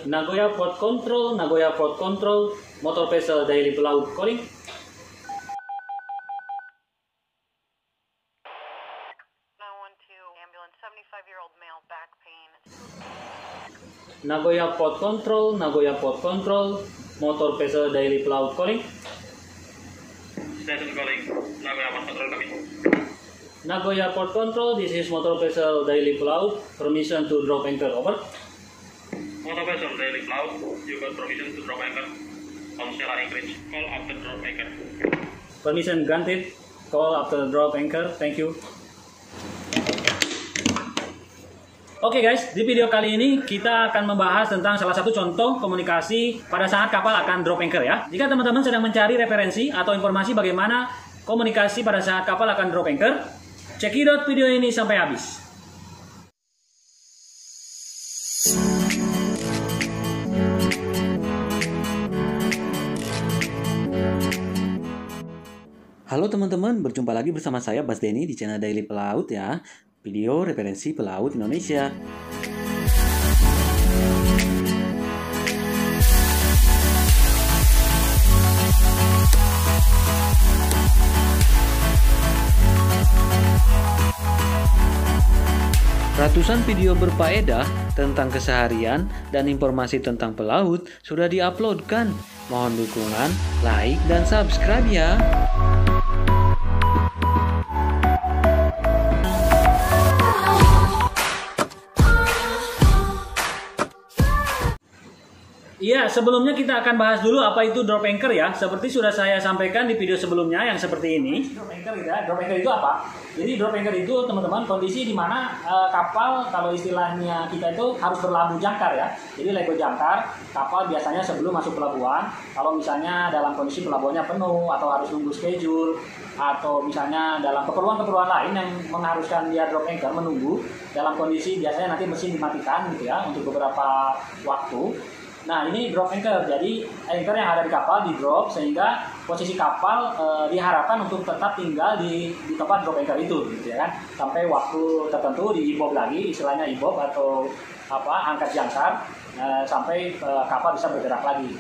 Nagoya Port Control, Nagoya Port Control, motor vessel daily pelaut calling. Ambulance, 75-year-old male, back pain. Nagoya Port Control, Nagoya Port Control, motor vessel daily pelaut calling. Station calling, Nagoya Port Control kami. Nagoya Port Control, this is motor vessel daily pelaut. Permission to drop anchor, over. Motor vessel daily pelaut, you got permission to drop anchor on Stella Anchorage. Call after drop anchor. Permission granted. Call after drop anchor. Thank you. Oke guys, di video kali ini kita akan membahas tentang salah satu contoh komunikasi pada saat kapal akan drop anchor ya. Jika teman-teman sedang mencari referensi atau informasi bagaimana komunikasi pada saat kapal akan drop anchor, cekidot video ini sampai habis. Halo teman-teman, berjumpa lagi bersama saya Bas Denny di channel Daily Pelaut ya. Video referensi pelaut Indonesia. Ratusan video berfaedah tentang keseharian dan informasi tentang pelaut sudah diuploadkan. Mohon dukungan, like, dan subscribe ya. Iya, sebelumnya kita akan bahas dulu apa itu drop anchor ya. Seperti sudah saya sampaikan di video sebelumnya yang seperti ini. Drop anchor ya. Drop anchor itu apa? Jadi drop anchor itu teman-teman kondisi di mana kapal kalau istilahnya kita itu harus berlabuh jangkar ya. Jadi lego jangkar, kapal biasanya sebelum masuk pelabuhan. Kalau misalnya dalam kondisi pelabuhannya penuh atau harus nunggu schedule atau misalnya dalam keperluan-keperluan lain yang mengharuskan dia drop anchor menunggu dalam kondisi biasanya nanti mesin dimatikan gitu ya untuk beberapa waktu. Nah ini drop anchor, jadi anchor yang ada di kapal di drop sehingga posisi kapal diharapkan untuk tetap tinggal di tempat drop anchor itu, gitu ya kan? Sampai waktu tertentu di ibob lagi, istilahnya ibob atau angkat jangkar sampai kapal bisa bergerak lagi.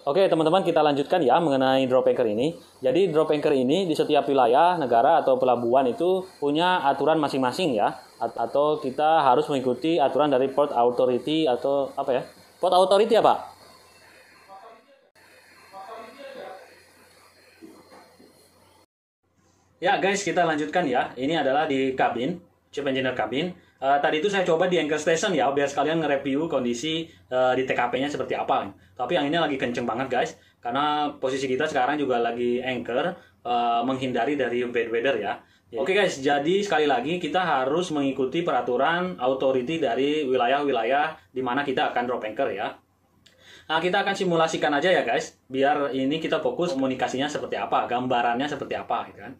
Oke teman-teman, kita lanjutkan ya mengenai drop anchor ini. Jadi drop anchor ini di setiap wilayah, negara atau pelabuhan itu punya aturan masing-masing ya, atau kita harus mengikuti aturan dari Port Authority atau apa ya? Port Authority apa? Ya guys, kita lanjutkan ya. Ini adalah di kabin, Chief Engineer kabin. Tadi itu saya coba di anchor station ya, biar sekalian nge-review kondisi di TKP-nya seperti apa. Tapi yang ini lagi kenceng banget guys, karena posisi kita sekarang juga lagi anchor, menghindari dari bad weather ya. Oke guys, jadi sekali lagi kita harus mengikuti peraturan authority dari wilayah-wilayah di mana kita akan drop anchor ya. Nah, kita akan simulasikan aja ya guys, biar ini kita fokus komunikasinya seperti apa, gambarannya seperti apa gitu kan.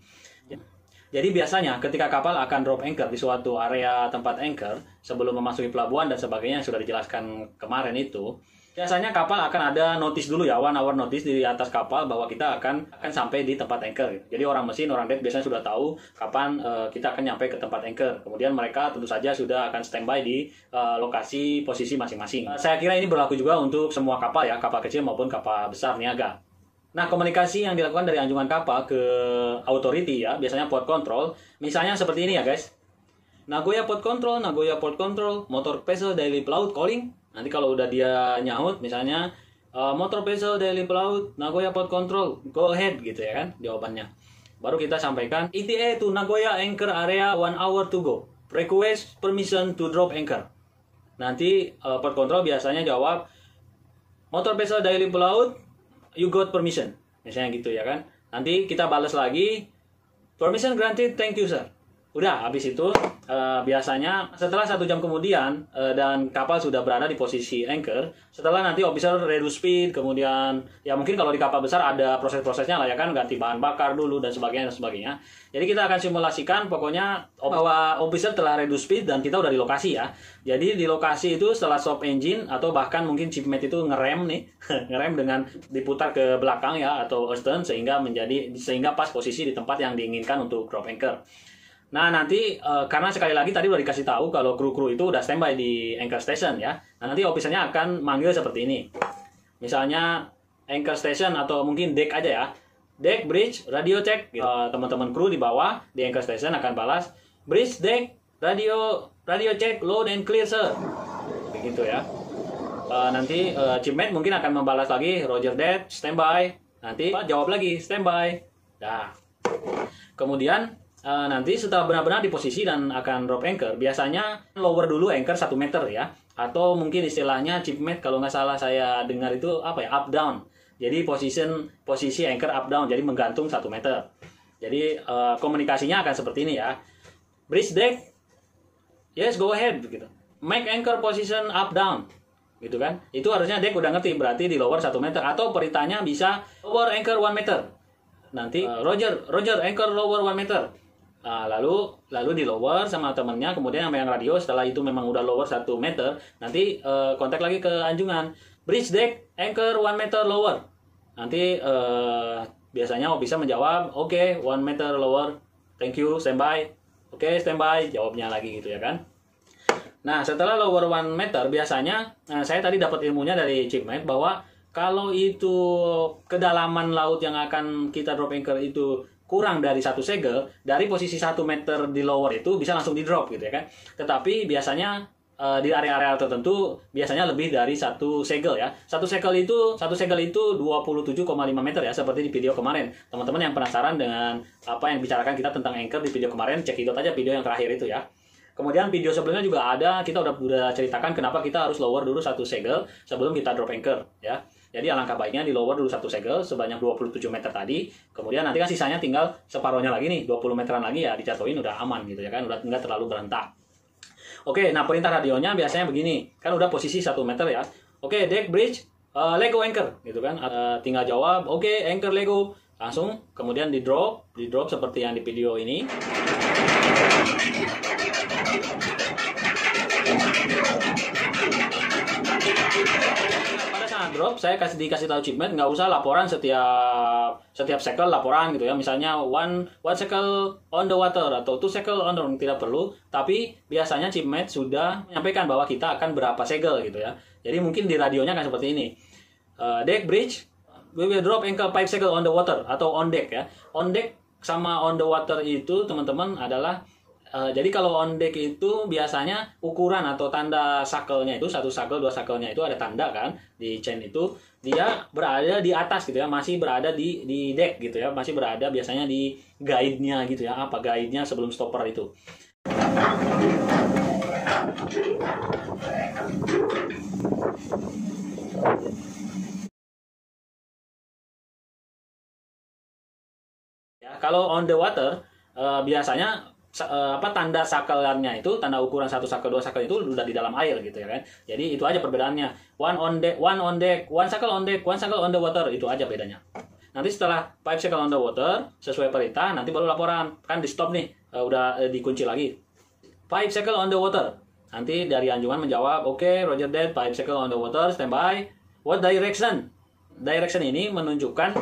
Jadi biasanya ketika kapal akan drop anchor di suatu area tempat anchor sebelum memasuki pelabuhan dan sebagainya yang sudah dijelaskan kemarin itu, biasanya kapal akan ada notice dulu ya, 1 hour notice di atas kapal bahwa kita akan sampai di tempat anchor. Jadi orang mesin, orang deck biasanya sudah tahu kapan kita akan nyampe ke tempat anchor. Kemudian mereka tentu saja sudah akan standby di lokasi posisi masing-masing. Saya kira ini berlaku juga untuk semua kapal ya, kapal kecil maupun kapal besar niaga. Nah, komunikasi yang dilakukan dari anjungan kapal ke authority ya, biasanya port control, misalnya seperti ini ya guys. Nagoya Port Control, Nagoya Port Control, motor vessel daily pelaut calling. Nanti kalau udah dia nyaut misalnya motor vessel daily pelaut Nagoya Port Control, go ahead gitu ya kan jawabannya. Baru kita sampaikan ETA to Nagoya anchor area 1 hour to go. Request permission to drop anchor. Nanti port control biasanya jawab motor vessel daily pelaut, you got permission. Misalnya gitu ya kan. Nanti kita balas lagi permission granted, thank you sir. Udah, habis itu biasanya setelah 1 jam kemudian dan kapal sudah berada di posisi anchor, setelah nanti officer reduce speed, kemudian ya mungkin kalau di kapal besar ada proses-prosesnya lah ya kan, ganti bahan bakar dulu dan sebagainya. Jadi kita akan simulasikan pokoknya bahwa officer telah reduce speed dan kita udah di lokasi ya. Jadi di lokasi itu setelah stop engine atau bahkan mungkin shipmate itu ngerem nih, ngerem dengan diputar ke belakang ya atau astern sehingga pas posisi di tempat yang diinginkan untuk drop anchor. Nah, nanti karena sekali lagi tadi udah dikasih tahu kalau kru-kru itu udah standby di anchor station ya. Nah, nanti officernya akan manggil seperti ini. Misalnya anchor station atau mungkin deck aja ya. Deck, bridge, radio check. Gitu. Teman-teman kru di bawah di anchor station akan balas bridge, deck, radio check, load and clear sir. Begitu ya. Nanti chipmate mungkin akan membalas lagi Roger that, standby. Nanti jawab lagi standby. Nah, kemudian nanti setelah benar-benar di posisi dan akan drop anchor, biasanya lower dulu anchor 1 meter ya, atau mungkin istilahnya chipmate kalau nggak salah saya dengar itu apa ya, up down. Jadi posisi anchor up down, jadi menggantung 1 meter. Jadi komunikasinya akan seperti ini ya. Bridge deck, yes go ahead gitu. Make anchor position up down, gitu kan? Itu harusnya deck udah ngerti, berarti di lower 1 meter, atau perintahnya bisa lower anchor 1 meter. Nanti Roger anchor lower 1 meter. Lalu di lower sama temennya, kemudian sama yang radio setelah itu memang udah lower 1 meter, nanti kontak lagi ke anjungan bridge deck anchor 1 meter lower. Nanti biasanya bisa menjawab oke, 1 meter lower, thank you, standby. Oke, standby, jawabnya lagi gitu ya kan. Nah, setelah lower 1 meter biasanya saya tadi dapat ilmunya dari chipmate bahwa kalau itu kedalaman laut yang akan kita drop anchor itu kurang dari 1 segel, dari posisi 1 meter di lower itu bisa langsung di drop gitu ya kan. Tetapi biasanya di area-area tertentu biasanya lebih dari 1 segel ya. 1 segel itu 27,5 meter ya, seperti di video kemarin. Teman-teman yang penasaran dengan apa yang bicarakan kita tentang anchor di video kemarin, cekidot aja video yang terakhir itu ya. Kemudian video sebelumnya juga ada, kita udah ceritakan kenapa kita harus lower dulu 1 segel sebelum kita drop anchor ya. Jadi alangkah baiknya di lower dulu 1 segel sebanyak 27 meter tadi. Kemudian nanti kan sisanya tinggal separohnya lagi nih, 20 meteran lagi ya dijatuhin udah aman gitu ya kan, udah nggak terlalu berentak. Oke, nah perintah radionya biasanya begini, kan udah posisi 1 meter ya. Oke, deck bridge, Lego anchor gitu kan. Tinggal jawab, oke, anchor Lego. Langsung kemudian di drop seperti yang di video ini. Drop, saya dikasih tahu chipmate nggak usah laporan setiap cycle laporan gitu ya, misalnya one cycle on the water atau 2 cycle on the water, tidak perlu, tapi biasanya chipmate sudah menyampaikan bahwa kita akan berapa segel gitu ya. Jadi mungkin di radionya akan seperti ini, deck bridge we will drop anchor 5 cycle on the water atau on deck ya. On deck sama on the water itu teman-teman adalah jadi kalau on deck itu biasanya ukuran atau tanda sakelnya itu 1 sakel 2 sakelnya itu ada tanda kan di chain itu, dia berada di atas gitu ya, masih berada di deck gitu ya, masih berada biasanya di guide-nya gitu ya. Apa guide-nya sebelum stopper itu. Ya, kalau on the water biasanya tanda sakelannya itu, tanda ukuran 1 sakel 2 sakel itu udah di dalam air gitu ya kan. Jadi itu aja perbedaannya. One on deck, 1 sakel on deck, 1 sakel on the water, itu aja bedanya. Nanti setelah 5 sakel on the water sesuai perintah, nanti baru laporan. Kan di stop nih, udah dikunci lagi. 5 sakel on the water. Nanti dari anjungan menjawab, oke, Roger that, 5 sakel on the water, standby. What direction? Direction ini menunjukkan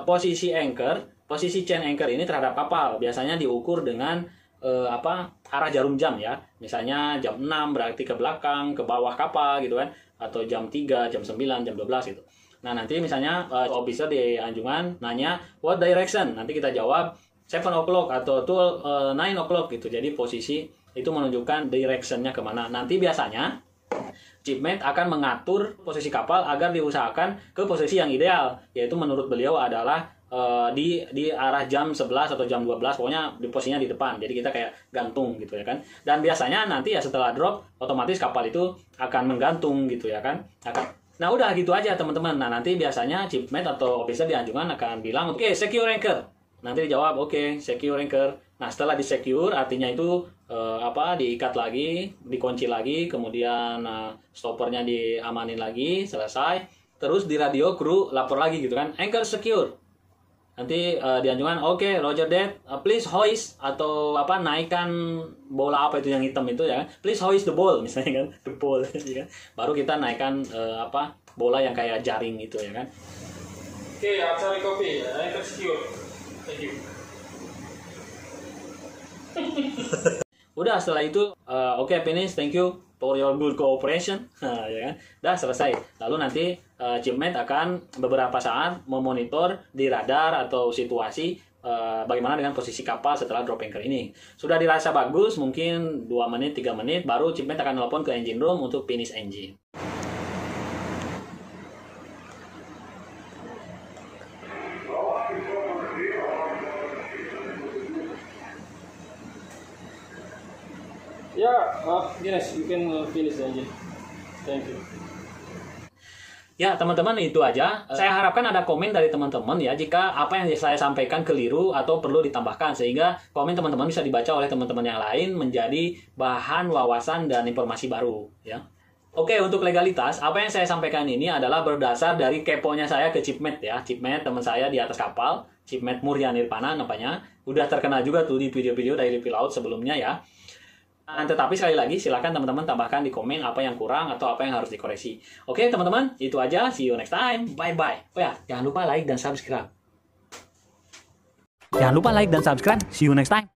posisi anchor, posisi chain anchor ini terhadap kapal. Biasanya diukur dengan arah jarum jam ya. Misalnya jam 6 berarti ke belakang, ke bawah kapal gitu kan, atau jam 3, jam 9, jam 12 gitu. Nah, nanti misalnya officer di anjungan nanya what direction, nanti kita jawab 7 o'clock atau 9 o'clock gitu. Jadi posisi itu menunjukkan directionnya kemana. Nanti biasanya chipmate akan mengatur posisi kapal agar diusahakan ke posisi yang ideal, yaitu menurut beliau adalah di arah jam 11 atau jam 12, pokoknya di posisinya di depan. Jadi kita kayak gantung gitu ya kan. Dan biasanya nanti ya setelah drop otomatis kapal itu akan menggantung gitu ya kan. Nah udah gitu aja teman-teman. Nah nanti biasanya chipmate atau officer di anjungan akan bilang oke, secure anchor. Nanti dijawab oke, secure anchor. Nah setelah di secure artinya itu diikat lagi, dikunci lagi, kemudian stoppernya diamanin lagi, selesai. Terus di radio kru lapor lagi gitu kan, anchor secure. Nanti di anjungan oke, Roger that, please hoist atau naikkan bola apa itu yang hitam itu ya, please hoist the ball misalnya kan, the ball ya kan. Baru kita naikkan bola yang kayak jaring itu ya kan. Oke, acara kopi, anchor secure. Thank you. Udah setelah itu oke, finish, thank you for your good cooperation. Ya kan? Dah selesai. Lalu nanti shipment akan beberapa saat memonitor di radar atau situasi bagaimana dengan posisi kapal setelah drop anchor ini. Sudah dirasa bagus, mungkin 2 menit, 3 menit, baru shipment akan telepon ke engine room untuk finish engine. Yes, you can finish the engine. Thank you. Ya teman-teman, itu aja. Saya harapkan ada komen dari teman-teman ya jika apa yang saya sampaikan keliru atau perlu ditambahkan, sehingga komen teman-teman bisa dibaca oleh teman-teman yang lain menjadi bahan wawasan dan informasi baru ya. Oke, untuk legalitas, apa yang saya sampaikan ini adalah berdasar dari keponya saya ke Chipmet ya. Chipmet teman saya di atas kapal, Chipmet Murya Nirvana namanya. Udah terkenal juga tuh di video-video dari Review Laut sebelumnya ya. Tetapi sekali lagi silakan teman-teman tambahkan di komen apa yang kurang atau apa yang harus dikoreksi. Oke teman-teman, itu aja. See you next time. Bye-bye. Oh ya, jangan lupa like dan subscribe. Jangan lupa like dan subscribe. See you next time.